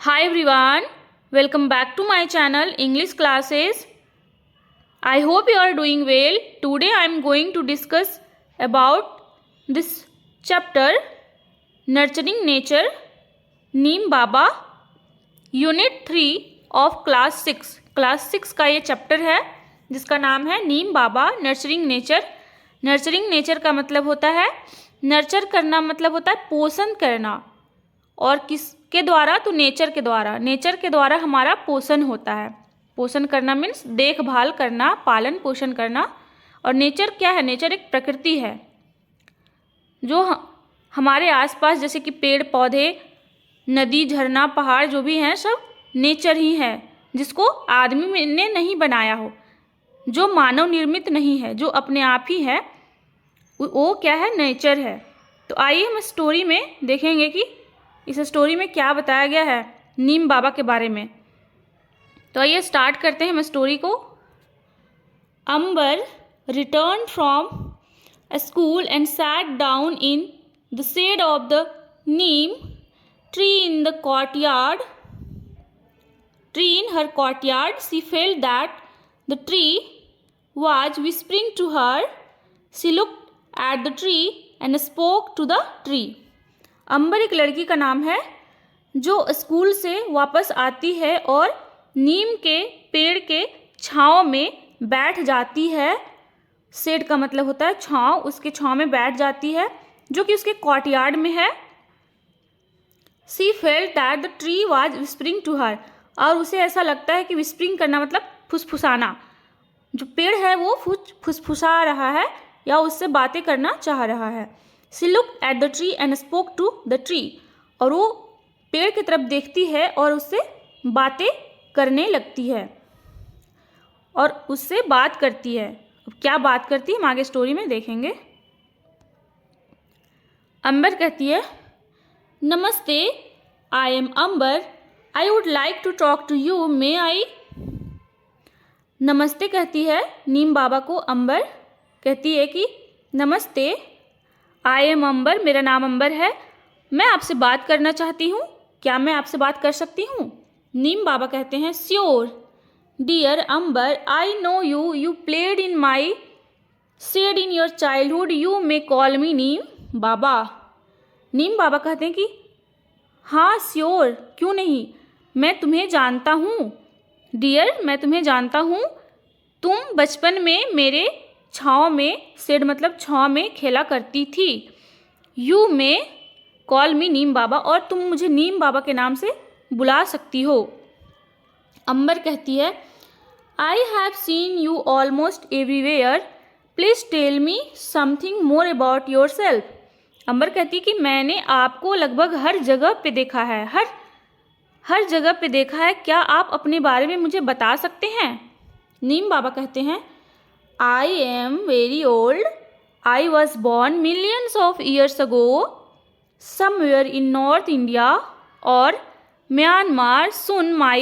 Hi everyone, welcome back to my channel English classes. I hope you are doing well. Today I am going to discuss about this chapter Nurturing Nature, Neem Baba, unit 3 of class 6. Class 6 का ये chapter है जिसका नाम है नीम बाबा nurturing nature. Nurturing nature का मतलब होता है, नर्चर करना मतलब होता है पोषण करना. और किसके द्वारा? तो नेचर के द्वारा. नेचर के द्वारा हमारा पोषण होता है. पोषण करना मीन्स देखभाल करना, पालन पोषण करना. और नेचर क्या है? नेचर एक प्रकृति है जो हमारे आसपास, जैसे कि पेड़ पौधे, नदी, झरना, पहाड़ जो भी हैं सब नेचर ही है, जिसको आदमी ने नहीं बनाया हो, जो मानव निर्मित नहीं है, जो अपने आप ही है, वो क्या है? नेचर है. तो आइए हम स्टोरी में देखेंगे कि इस स्टोरी में क्या बताया गया है नीम बाबा के बारे में. तो आइए स्टार्ट करते हैं हम स्टोरी को. Ambar return from school and sat down in the shade of the neem tree in the courtyard. Tree in her courtyard. She felt that the tree was whispering to her. She looked at the tree and spoke to the tree. अंबर एक लड़की का नाम है जो school से वापस आती है और नीम के पेड़ के छांव में बैठ जाती है. शेड का मतलब होता है छांव. उसके छांव में बैठ जाती है जो कि उसके कॉर्टयार्ड में है. She felt that the tree was whispering to her. और उसे ऐसा लगता है कि whispering करना मतलब फुसफुसाना. जो पेड़ है वो फुसफुसा रहा है या उससे बातें करना चाह रहा है. She looked at the tree and spoke to the tree. और वो पेड़ की तरफ देखती है और उससे बातें करने लगती है और उससे बात करती है. अब क्या बात करती है हम आगे स्टोरी में देखेंगे. अंबर कहती है, namaste, I am Ambar, I would like to talk to you, may I. नमस्ते कहती है नीम बाबा को अंबर. कहती है कि नमस्ते, आई एम अंबर, मेरा नाम अंबर है, मैं आपसे बात करना चाहती हूँ, क्या मैं आपसे बात कर सकती हूँ? नीम बाबा कहते हैं, sure dear Ambar, I know you, you played in my shade in your childhood, you may call me Neem Baba. Neem Baba कहते हैं कि हाँ श्योर, क्यों नहीं, मैं तुम्हें जानता हूँ. डियर, मैं तुम्हें जानता हूँ, तुम बचपन में मेरे छाँव में, शेड मतलब छाँव में खेला करती थी. यू में कॉल मी नीम बाबा, और तुम मुझे नीम बाबा के नाम से बुला सकती हो. अंबर कहती है, I have seen you almost everywhere, please tell me something more about yourself. Ambar कहती है कि मैंने आपको लगभग हर जगह पे देखा है, हर जगह पे देखा है, क्या आप अपने बारे में मुझे बता सकते हैं? नीम बाबा कहते हैं, I am very old. I was born millions of years ago somewhere in North India or Myanmar. Soon my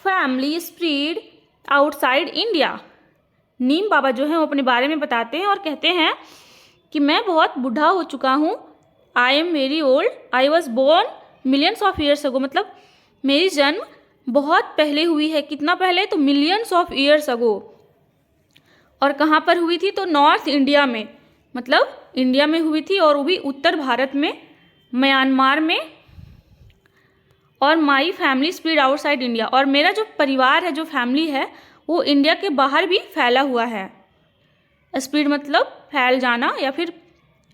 family spread outside India. नीम बाबा जो हैं वो अपने बारे में बताते हैं और कहते हैं कि मैं बहुत बूढ़ा हो चुका हूँ. I am very old. I was born millions of years ago. मतलब मेरी जन्म बहुत पहले हुई है. कितना पहले? तो millions of years ago. और कहाँ पर हुई थी? तो नॉर्थ इंडिया में, मतलब इंडिया में हुई थी, और वो भी उत्तर भारत में, म्यांमार में. और my family spread outside India, और मेरा जो परिवार है, जो फैमिली है, वो इंडिया के बाहर भी फैला हुआ है. स्प्रेड मतलब फैल जाना, या फिर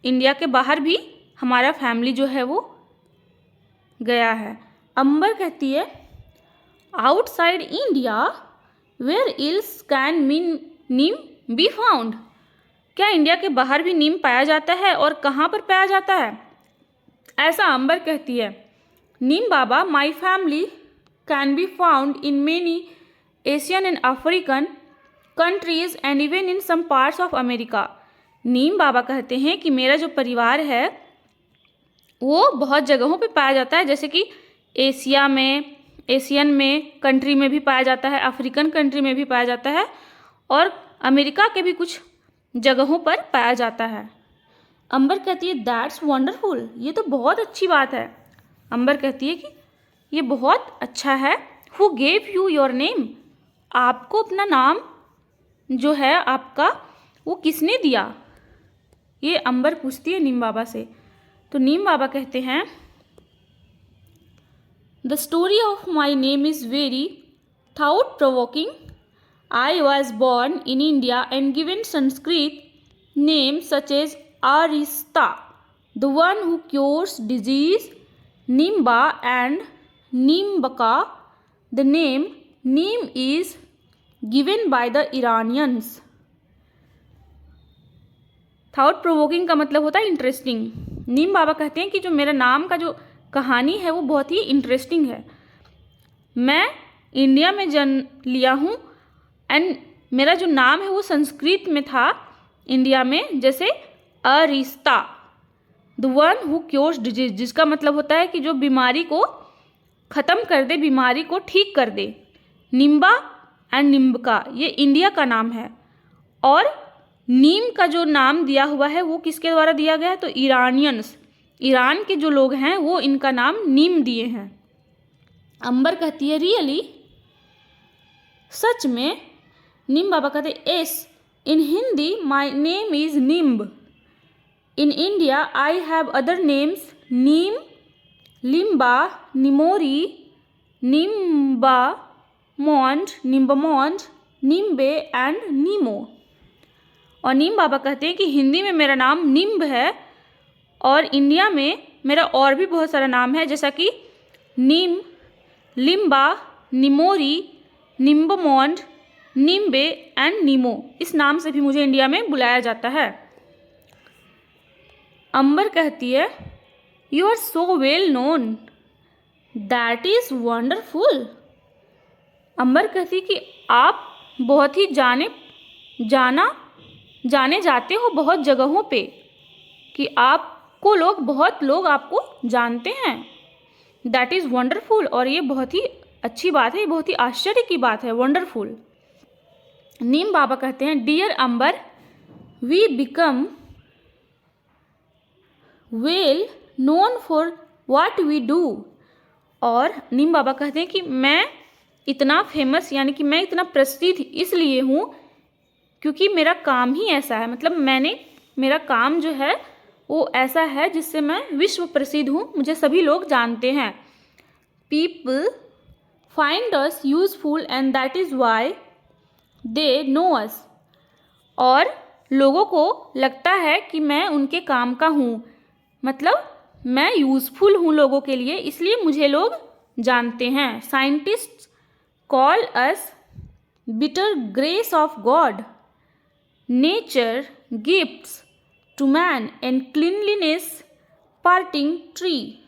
इंडिया के बाहर भी हमारा फैमिली जो है वो गया है. अंबर कहती है, outside India where else can mean neem be found. क्या इंडिया के बाहर भी नीम पाया जाता है, और कहाँ पर पाया जाता है? ऐसा अंबर कहती है. Neem Baba, my family can be found in many Asian and African countries and even in some parts of America. Neem Baba कहते हैं कि मेरा जो परिवार है वो बहुत जगहों पे पाया जाता है, जैसे कि एशिया में, एशियन में कंट्री में भी पाया जाता है, अफ्रीकन कंट्री में भी पाया जाता है, और अमेरिका के भी कुछ जगहों पर पाया जाता है. अंबर कहती है, दैट्स वंडरफुल, ये तो बहुत अच्छी बात है. अंबर कहती है कि ये बहुत अच्छा है। Who gave you your name, आपको अपना नाम जो है आपका वो किसने दिया, ये अंबर पूछती है नीम बाबा से। तो नीम बाबा कहते हैं the story of my name is very thought provoking. I was born in India and given Sanskrit name such as Arishta, the one who cures disease, Nimba and Nimbaka. The name neem is given by the Iranians. Thought provoking का मतलब होता है interesting. नीम बाबा कहते हैं कि जो मेरा नाम का जो कहानी है वो बहुत ही इंटरेस्टिंग है। मैं इंडिया में जन्म लिया हूँ एंड मेरा जो नाम है वो संस्कृत में था इंडिया में, जैसे Arishta, the one who cures disease, जिसका मतलब होता है कि जो बीमारी को ख़त्म कर दे, बीमारी को ठीक कर दे। निम्बा एंड निम्बका ये इंडिया का नाम है। और नीम का जो नाम दिया हुआ है वो किसके द्वारा दिया गया है, तो ईरानियंस, ईरान के जो लोग हैं वो इनका नाम नीम दिए हैं। अंबर कहती है रियली, सच में। नीम बाबा कहते हैं as, in Hindi my name is Nimb, in India I have other names neem, Limba, Nimori, Nimba Mond, Nimbamond, Nimbe and Nimo. और नीम बाबा कहते हैं कि हिंदी में मेरा नाम निम्ब है और इंडिया में मेरा और भी बहुत सारा नाम है, जैसा कि नीम, लिम्बा, निमोरी, निम्बमॉन्ड, निम्बे एंड नीमो, इस नाम से भी मुझे इंडिया में बुलाया जाता है। अंबर कहती है you are so well known, that is wonderful. Ambar कहती कि आप बहुत ही जाने जाते हो बहुत जगहों पे, कि आपको बहुत लोग आपको जानते हैं। दैट इज़ वंडरफुल, और ये बहुत ही अच्छी बात है, ये बहुत ही आश्चर्य की बात है, वंडरफुल। नीम बाबा कहते हैं dear Ambar, we become well known for what we do. और नीम बाबा कहते हैं कि मैं इतना फेमस, यानी कि मैं इतना प्रसिद्ध इसलिए हूँ क्योंकि मेरा काम ही ऐसा है, मतलब मेरा काम जो है वो ऐसा है जिससे मैं विश्व प्रसिद्ध हूँ, मुझे सभी लोग जानते हैं। People find us useful and that is why they know us. और लोगों को लगता है कि मैं उनके काम का हूँ, मतलब मैं यूज़फुल हूँ लोगों के लिए, इसलिए मुझे लोग जानते हैं। Scientist call us bitter grace of God, nature gifts to man and cleanliness parting tree.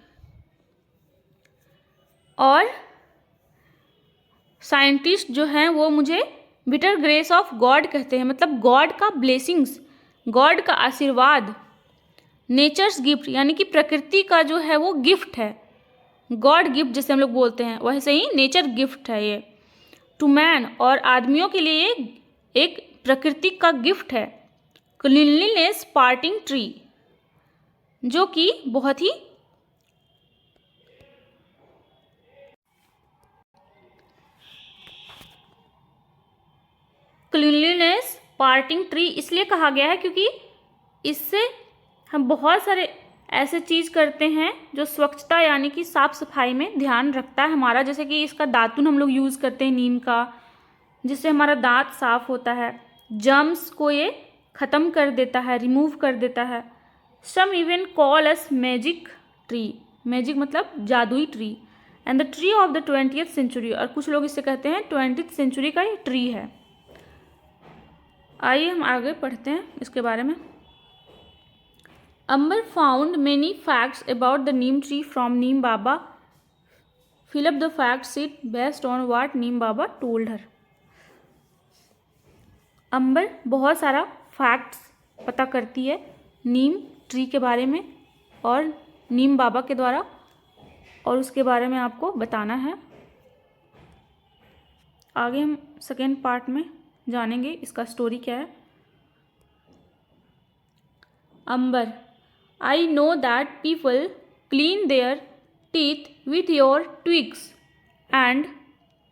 और साइंटिस्ट जो हैं वो मुझे बिटर ग्रेस ऑफ गॉड कहते हैं, मतलब गॉड का ब्लेसिंग्स, गॉड का आशीर्वाद। नेचर्स गिफ्ट यानी कि प्रकृति का जो है वो गिफ्ट है, गॉड गिफ्ट जैसे हम लोग बोलते हैं वैसे ही नेचर गिफ्ट है ये। टू मैन, और आदमियों के लिए एक प्रकृति का गिफ्ट है। क्लीनलीनेस पार्टिंग ट्री, जो कि बहुत ही क्लीनलीनेस पार्टिंग ट्री इसलिए कहा गया है क्योंकि इससे हम बहुत सारे ऐसे चीज़ करते हैं जो स्वच्छता यानी कि साफ़ सफाई में ध्यान रखता है हमारा, जैसे कि इसका दातुन हम लोग यूज़ करते हैं नीम का, जिससे हमारा दांत साफ़ होता है। जर्म्स को ये ख़त्म कर देता है, रिमूव कर देता है। Some even call us magic tree, magic मतलब जादुई tree, and the tree of the 20th century, और कुछ लोग इसे कहते हैं 20th सेंचुरी का ये ट्री है। आइए हम आगे पढ़ते हैं इसके बारे में। Amber found many facts about the neem tree from Neem Baba. Fill up the fact sheet based on what Neem Baba told her. अंबर बहुत सारा फैक्ट्स पता करती है नीम ट्री के बारे में और नीम बाबा के द्वारा, और उसके बारे में आपको बताना है। आगे हम सेकेंड पार्ट में जानेंगे इसका स्टोरी क्या है। अंबर, I know that people clean their teeth with your twigs and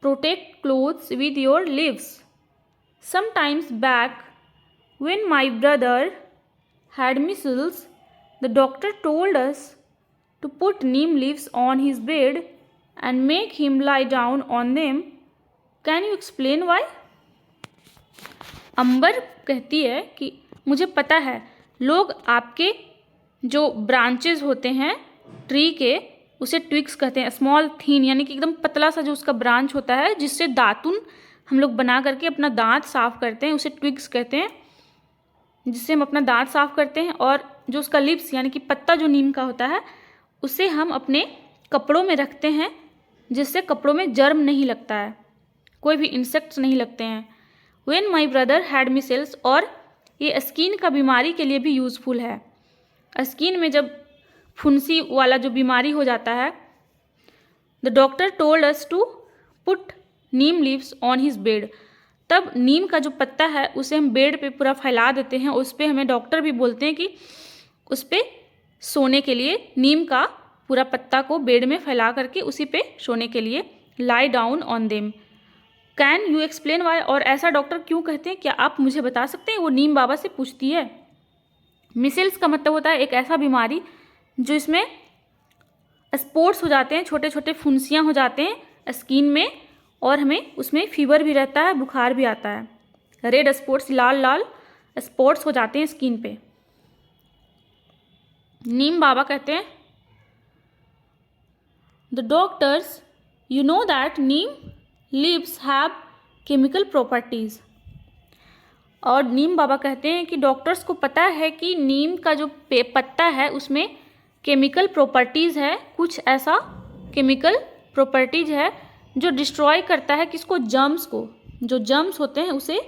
protect clothes with your leaves. Sometimes back when my brother had measles, the doctor told us to put neem leaves on his bed and make him lie down on them. Can you explain why? अंबर कहती है कि मुझे पता है लोग आपके जो branches होते हैं ट्री के उसे ट्विग्स कहते हैं, स्मॉल थीन यानी कि एकदम पतला सा जो उसका ब्रांच होता है जिससे दातुन हम लोग बना करके अपना दांत साफ करते हैं, उसे ट्विग्स कहते हैं, जिससे हम अपना दांत साफ करते हैं। और जो उसका लिप्स यानी कि पत्ता जो नीम का होता है उसे हम अपने कपड़ों में रखते हैं जिससे कपड़ों में जर्म नहीं लगता है, कोई भी इंसेक्ट्स नहीं लगते हैं। When my brother had measles, और ये स्किन का बीमारी के लिए भी यूज़फुल है। स्किन में जब फुंसी वाला जो बीमारी हो जाता है, the doctor told us to put neem leaves on his bed, तब नीम का जो पत्ता है उसे हम बेड पे पूरा फैला देते हैं, उस पर हमें डॉक्टर भी बोलते हैं कि उस पर सोने के लिए नीम का पूरा पत्ता को बेड में फैला करके उसी पे सोने के लिए lie down on them. Can you explain why, और ऐसा डॉक्टर क्यों कहते हैं, क्या आप मुझे बता सकते हैं? वो नीम बाबा से पूछती है। मिसल्स का मतलब होता है एक ऐसा बीमारी जो इसमें स्पॉट्स हो जाते हैं, छोटे छोटे फुंसियाँ हो जाते हैं स्किन में, और हमें उसमें फीवर भी रहता है, बुखार भी आता है, रेड स्पॉट्स, लाल लाल स्पॉट्स हो जाते हैं स्किन पे। नीम बाबा कहते हैं the doctors you know that Neem leaves have chemical properties, और नीम बाबा कहते हैं कि डॉक्टर्स को पता है कि नीम का जो पत्ता है उसमें केमिकल प्रॉपर्टीज़ है, कुछ ऐसा केमिकल प्रॉपर्टीज़ है जो डिस्ट्रॉय करता है किसको, जर्म्स को, जो जर्म्स होते हैं उसे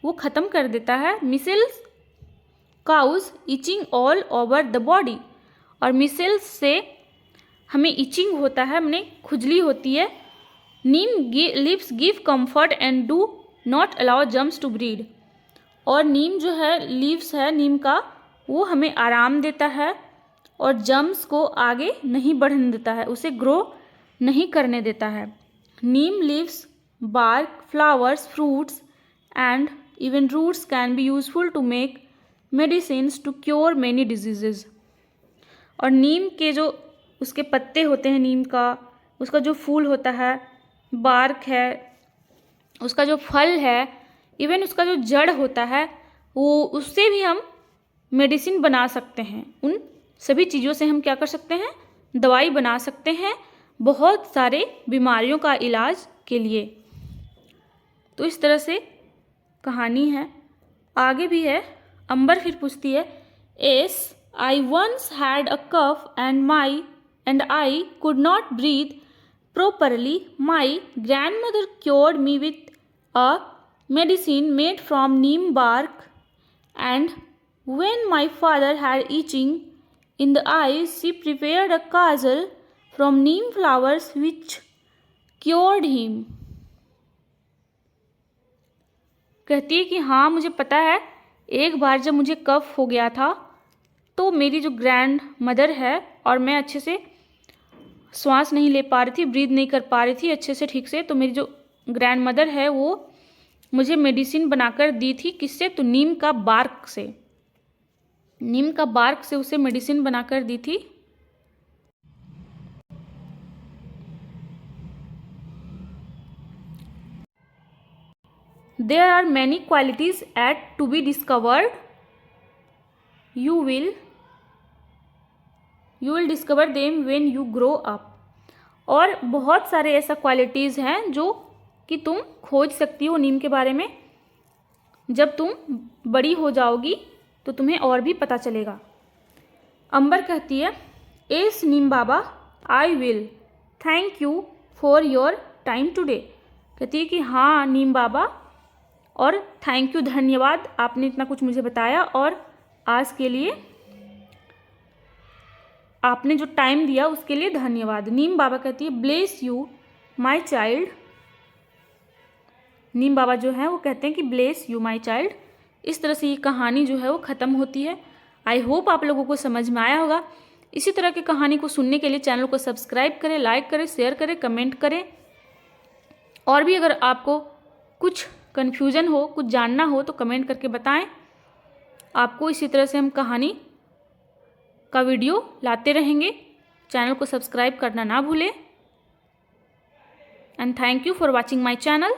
वो ख़त्म कर देता है। Measles cause itching all over the body, और मिसल्स से हमें इचिंग होता है, हमने खुजली होती है। Neem leaves give comfort and do not allow germs to breed, और नीम जो है लीव्स है नीम का वो हमें आराम देता है और जर्म्स को आगे नहीं बढ़ने देता है, उसे ग्रो नहीं करने देता है। Neem leaves bark, flowers, fruits and even roots can be useful to make medicines to cure many diseases। और नीम के जो उसके पत्ते होते हैं नीम का, उसका जो फूल होता है, बार्क है, उसका जो फल है, इवन उसका जो जड़ होता है, वो उससे भी हम मेडिसिन बना सकते हैं। उन सभी चीज़ों से हम क्या कर सकते हैं, दवाई बना सकते हैं बहुत सारे बीमारियों का इलाज के लिए। तो इस तरह से कहानी है। आगे भी है। अंबर फिर पूछती है, as I once had a cough and I could not breathe properly. My grandmother cured me with a medicine made from neem bark, and when my father had itching in the eyes, she prepared a kajal from neem flowers which cured him। कहती है कि हाँ मुझे पता है, एक बार जब मुझे कफ हो गया था तो मेरी जो ग्रैंड मदर है, और मैं अच्छे से श्वास नहीं ले पा रही थी, ब्रीद नहीं कर पा रही थी अच्छे से ठीक से, तो मेरी जो ग्रैंड मदर है वो मुझे मेडिसिन बनाकर दी थी। किससे? तो नीम का बार्क से, नीम का बार्क से उसे मेडिसिन बनाकर दी थी। There are many qualities yet to be discovered. You will discover them when you grow up। और बहुत सारे ऐसा क्वालिटीज़ हैं जो कि तुम खोज सकती हो नीम के बारे में, जब तुम बड़ी हो जाओगी तो तुम्हें और भी पता चलेगा। अंबर कहती है, S Neem Baba I will, thank you for your time today. कहती है कि हाँ नीम बाबा, और थैंक यू, धन्यवाद, आपने इतना कुछ मुझे बताया और आज के लिए आपने जो टाइम दिया उसके लिए धन्यवाद। नीम बाबा कहती है, ब्लेस यू माय चाइल्ड। नीम बाबा जो है वो कहते हैं कि ब्लेस यू माय चाइल्ड। इस तरह से ये कहानी जो है वो ख़त्म होती है। आई होप आप लोगों को समझ में आया होगा। इसी तरह की कहानी को सुनने के लिए चैनल को सब्सक्राइब करें, लाइक करें, शेयर करें, कमेंट करें। और भी अगर आपको कुछ कन्फ्यूज़न हो, कुछ जानना हो तो कमेंट करके बताएं। आपको इसी तरह से हम कहानी का वीडियो लाते रहेंगे। चैनल को सब्सक्राइब करना ना भूलें। And thank you for watching my channel.